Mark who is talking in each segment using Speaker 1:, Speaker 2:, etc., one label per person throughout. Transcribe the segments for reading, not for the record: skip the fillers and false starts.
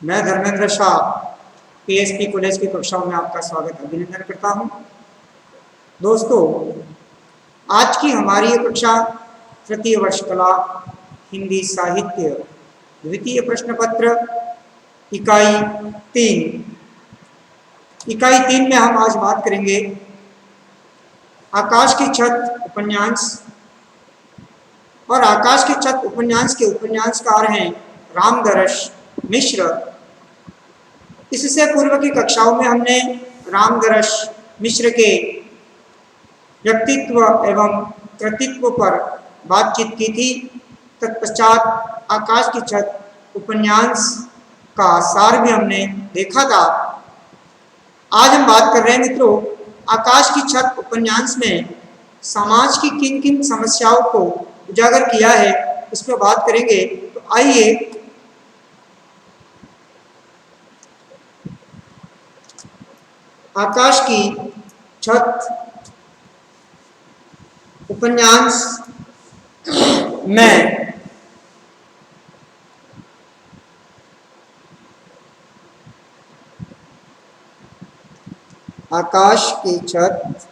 Speaker 1: मैं Dharmendra Shah PSP college की कक्षाओं में आपका स्वागत अभिनंदन करता हूं। दोस्तों, आज की हमारी कक्षा तृतीय वर्ष कला हिंदी साहित्य द्वितीय प्रश्न पत्र इकाई 3 में हम आज बात करेंगे आकाश की छत उपन्यास। और आकाश की छत उपन्यास के उपन्यासकार हैं रामदरस मिश्र। इससे पूर्व की कक्षाओं में हमने रामदरस मिश्र के व्यक्तित्व एवं कृतित्व पर बातचीत की थी। तत्पश्चात आकाश की छत उपन्यास का सार भी हमने देखा था। आज हम बात कर रहे हैं मित्रों, आकाश की छत उपन्यास में समाज की किन किन समस्याओं को उजागर किया है उस पर बात करेंगे। तो आइए आकाश की छत उपन्यास में आकाश की छत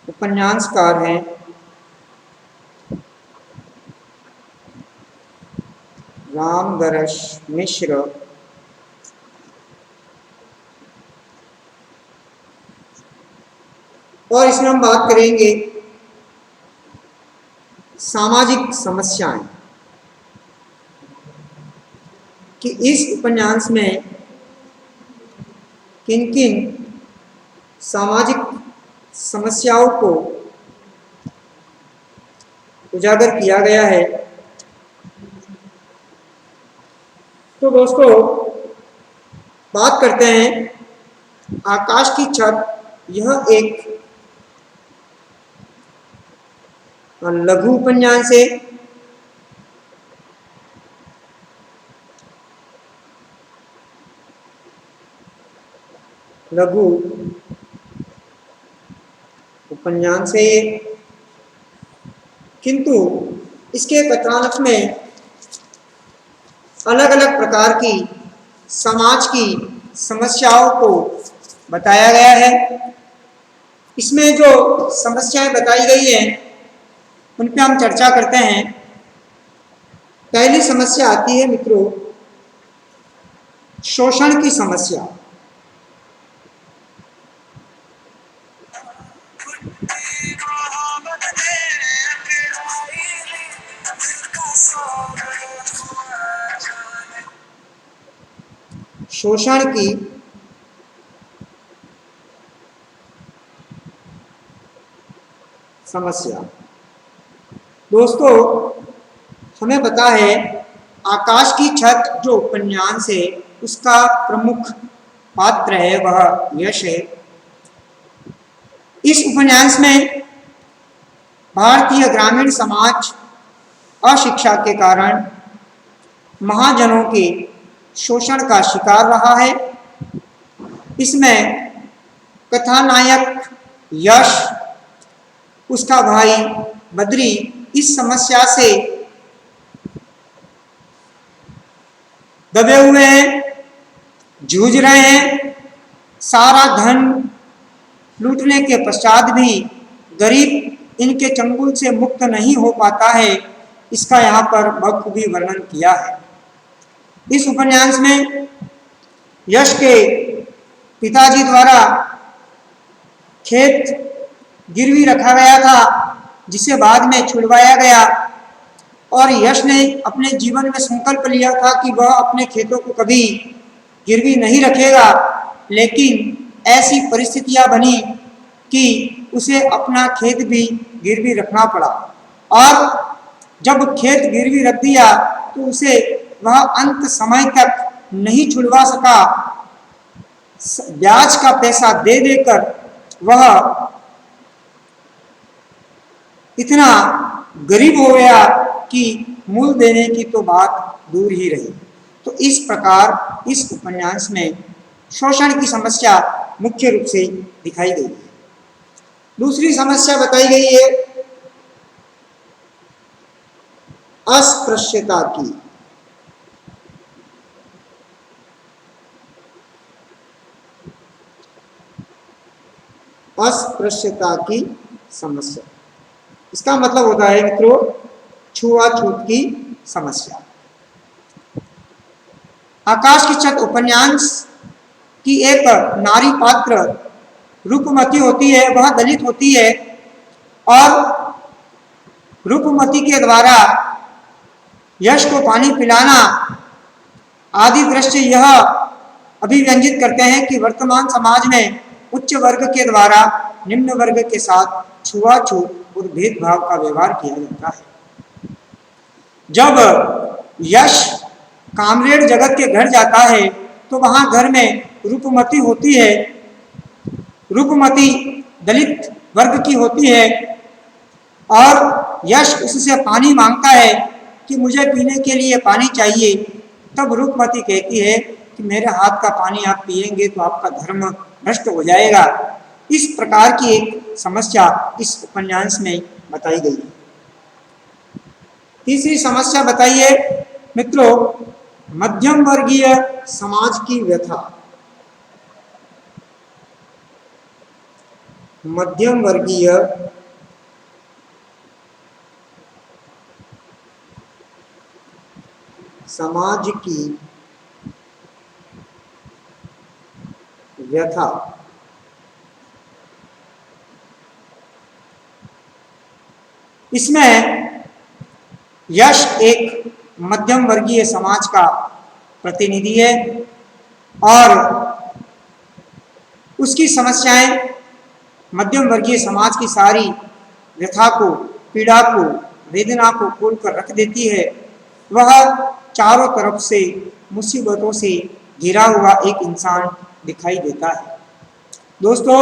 Speaker 1: उपन्यासकार हैं रामदरस मिश्र। और इसमें हम बात करेंगे सामाजिक समस्याएं कि इस उपन्यास में किन किन सामाजिक समस्याओं को उजागर किया गया है। तो दोस्तों, बात करते हैं आकाश की छत। यह एक लघु उपन्यास है। लघु उपन्यास है ये, किंतु इसके कथानक में अलग अलग प्रकार की समाज की समस्याओं को बताया गया है। इसमें जो समस्याएं बताई गई हैं उन पे हम चर्चा करते हैं। पहली समस्या आती है मित्रों शोषण की समस्या। शोषण की समस्या। दोस्तों, हमें पता है आकाश की छत जो उपन्यास है उसका प्रमुख पात्र है वह यश है। इस उपन्यास में भारतीय ग्रामीण समाज अशिक्षा के कारण महाजनों के शोषण का शिकार रहा है। इसमें कथानायक यश, उसका भाई बद्री इस समस्या से दबे हुए हैं, जूझ रहे हैं। सारा धन लूटने के पश्चात भी गरीब इनके चंगुल से मुक्त नहीं हो पाता है। इसका यहाँ पर बखूबी वर्णन किया है। इस उपन्यास में यश के पिताजी द्वारा खेत गिरवी रखा गया था जिसे बाद में छुड़वाया गया और यश ने अपने जीवन में संकल्प लिया था कि वह अपने खेतों को कभी गिरवी नहीं रखेगा। लेकिन ऐसी परिस्थितियां बनी कि उसे अपना खेत भी गिरवी रखना पड़ा और जब खेत गिरवी रख दिया तो उसे वह अंत समय तक नहीं छुड़वा सका। ब्याज का पैसा दे देकर वह इतना गरीब हो गया कि मूल देने की तो बात दूर ही रही। तो इस प्रकार इस उपन्यास में शोषण की समस्या मुख्य रूप से दिखाई गई है। दूसरी समस्या बताई गई है अस्पृश्यता की, अस्पृश्यता की समस्या। इसका मतलब होता है मित्रों छुआछूत की समस्या। आकाश की छत उपन्यास की एक नारी पात्र रूपमती होती है, वह दलित होती है और रूपमती के द्वारा यश को पानी पिलाना आदि दृश्य यह अभिव्यंजित करते हैं कि वर्तमान समाज में उच्च वर्ग के द्वारा निम्न वर्ग के साथ छुआछूत और भेदभाव का व्यवहार किया जाता है। जब यश कामरेड जगत के घर जाता है तो वहां घर में रूपमती होती है, रूपमती दलित वर्ग की होती है और यश उससे पानी मांगता है कि मुझे पीने के लिए पानी चाहिए। तब रूपमती कहती है कि मेरे हाथ का पानी आप पिएंगे तो आपका धर्म भ्रष्ट हो जाएगा। इस प्रकार की एक समस्या इस उपन्यास में बताई गई है। तीसरी समस्या बताइए मित्रों, मध्यम वर्गीय समाज की व्यथा। मध्यम वर्गीय समाज की व्यथा। इसमें यश एक मध्यम वर्गीय समाज का प्रतिनिधि है और उसकी समस्याएं मध्यम वर्गीय समाज की सारी व्यथा को, पीड़ा को, वेदना को खोलकर रख देती है। वह चारों तरफ से मुसीबतों से घिरा हुआ एक इंसान दिखाई देता है। दोस्तों,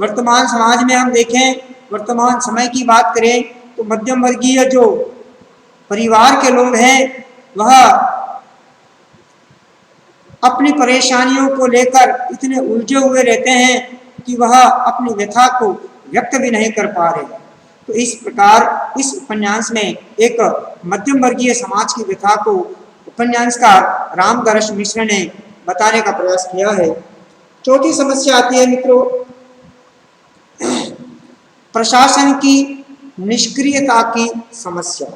Speaker 1: वर्तमान समाज में हम देखें, वर्तमान समय की बात करें तो मध्यम वर्गीय जो परिवार के लोग हैं वह अपनी परेशानियों को लेकर इतने उलझे हुए रहते हैं कि वह अपनी व्यथा को व्यक्त भी नहीं कर पा रहे। तो इस प्रकार इस उपन्यास में एक मध्यम वर्गीय समाज की व्यथा को उपन्यासकार रामदर्श मिश्र ने बताने का प्रयास किया है। चौथी समस्या आती है मित्रों, प्रशासन की निष्क्रियता की समस्या।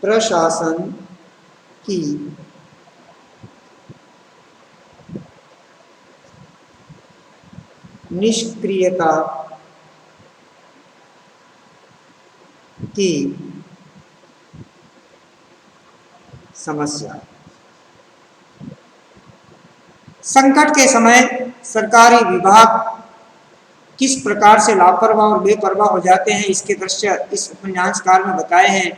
Speaker 1: प्रशासन की निष्क्रियता की समस्या। संकट के समय सरकारी विभाग किस प्रकार से लापरवाह और बेपरवाह हो जाते हैं, इसके दृश्य इस उपन्यासकार में बताए हैं।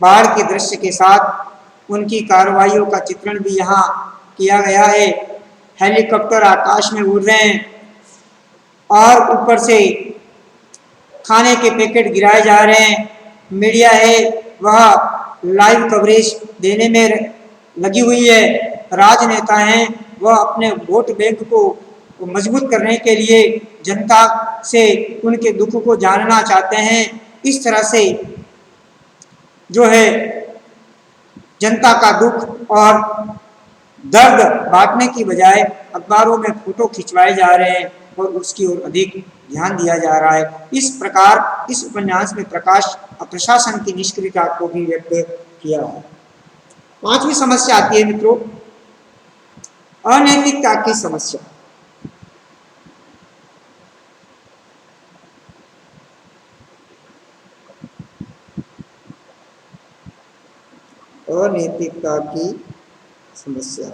Speaker 1: बाढ़ के दृश्य के साथ उनकी कार्रवाइयों का चित्रण भी यहाँ किया गया है। हेलीकॉप्टर आकाश में उड़ रहे हैं और ऊपर से खाने के पैकेट गिराए जा रहे हैं। मीडिया है वह लाइव कवरेज देने में लगी हुई है। राजनेता हैं वह अपने वोट बैंक को मजबूत करने के लिए जनता से उनके दुख को जानना चाहते हैं। इस तरह से जो है जनता का दुख और दर्द बांटने की बजाय अखबारों में फोटो खिंचवाए जा रहे हैं और उसकी ओर अधिक ध्यान दिया जा रहा है। इस प्रकार इस उपन्यास में प्रशासन की निष्क्रियता को भी व्यक्त किया है। पांचवी समस्या आती है मित्रों, अनैतिकता की समस्या। अनैतिकता की समस्या।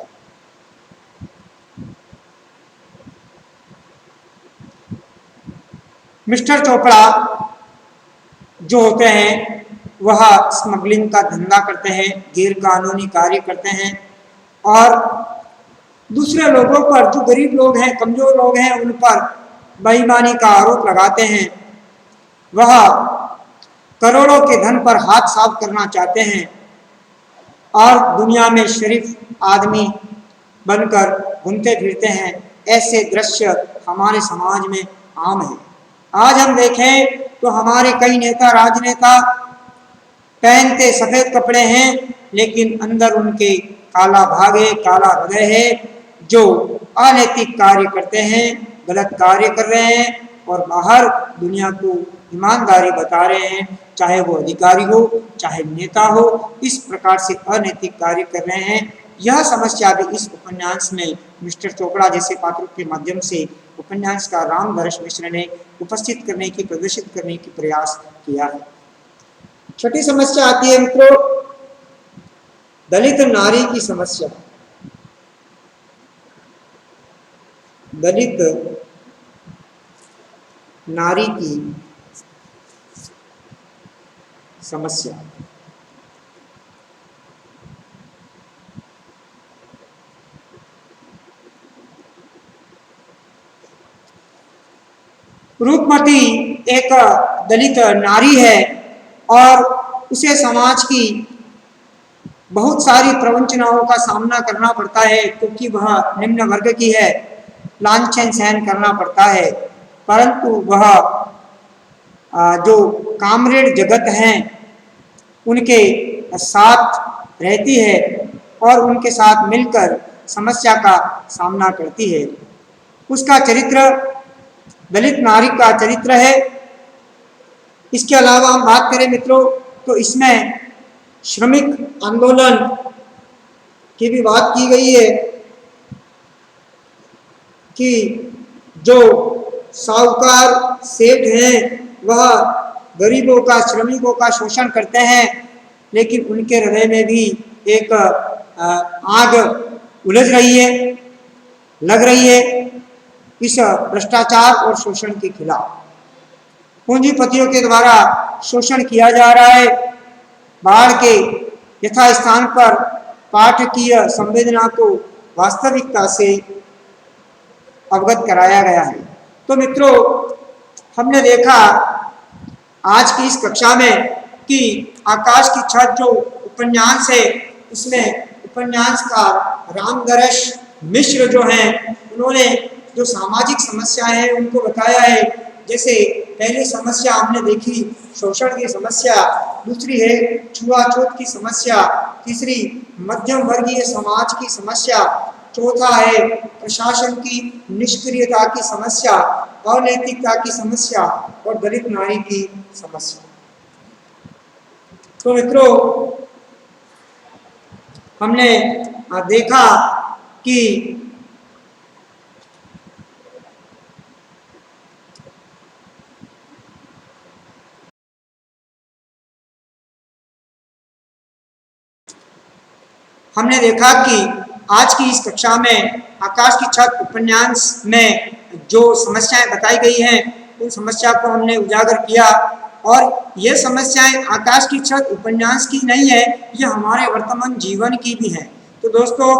Speaker 1: मिस्टर चोपड़ा जो होते हैं वह स्मगलिंग का धंधा करते हैं, गैर कानूनी कार्य करते हैं और दूसरे लोगों पर, जो गरीब लोग हैं, कमजोर लोग हैं, उन पर बेईमानी का आरोप लगाते हैं। वह करोड़ों के धन पर हाथ साफ करना चाहते हैं और दुनिया में शरीफ आदमी बनकर घूमते फिरते हैं। ऐसे दृश्य हमारे समाज में आम है। आज हम देखें तो हमारे कई नेता, राजनेता पहनते सफेद कपड़े हैं, लेकिन अंदर उनके काला भाग है, काला हृदय है, जो अनैतिक कार्य करते हैं, गलत कार्य कर रहे हैं और बाहर दुनिया को ईमानदारी बता रहे हैं, चाहे वो अधिकारी हो, चाहे नेता हो, इस प्रकार से अनैतिक कार्य कर रहे हैं। यह समस्या भी इस उपन्यास में मिस्टर चोपड़ा जैसे पात्रों के माध्यम से उपन्यास का रामगरज मिश्र ने उपस्थित करने की, प्रदर्शित करने की प्रयास किया है। छठी समस्या आती है मित्रों, दलित नारी की समस्या। दलित नारी की समस्या। रूपमती एक दलित नारी है और उसे समाज की बहुत सारी प्रवंचनाओं का सामना करना पड़ता है, क्योंकि वह निम्न वर्ग की है, लांछन सहन करना पड़ता है। परंतु वह जो कामरेड जगत हैं उनके साथ रहती है और उनके साथ मिलकर समस्या का सामना करती है। उसका चरित्र दलित नारी का चरित्र है। इसके अलावा हम बात करें मित्रों तो इसमें श्रमिक आंदोलन की भी बात की गई है कि जो साहूकार सेठ हैं वह गरीबों का, श्रमिकों का शोषण करते हैं, लेकिन उनके हृदय में भी एक आग उलझ रही है, लग रही है इस भ्रष्टाचार और शोषण के खिलाफ। पूंजीपतियों के द्वारा शोषण किया जा रहा है। बाढ़ के यथास्थान पर पाठकीय संवेदना को वास्तविकता से अवगत कराया गया है। तो मित्रों, हमने देखा आज की इस कक्षा में कि आकाश की छत जो उपन्यास है, उसमें उपन्यासकार रामगरज मिश्र जो हैं उन्होंने जो सामाजिक समस्याएं हैं उनको बताया है। जैसे पहली समस्या हमने देखी शोषण की समस्या, दूसरी है छुआछूत की समस्या, तीसरी मध्यम वर्गीय समाज की समस्या, चौथा है प्रशासन की निष्क्रियता की समस्या, अनैतिकता की समस्या और दलित नारी की समस्या। तो मित्रों, हमने देखा कि आज की इस कक्षा में आकाश की छत उपन्यास में जो समस्याएं बताई गई हैं उन समस्या को हमने उजागर किया। और ये समस्याएं आकाश की छत उपन्यास की नहीं है, ये हमारे वर्तमान जीवन की भी है। तो दोस्तों,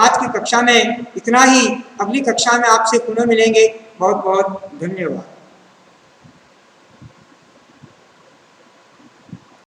Speaker 1: आज की कक्षा में इतना ही। अगली कक्षा में आपसे पुनः मिलेंगे। बहुत बहुत धन्यवाद।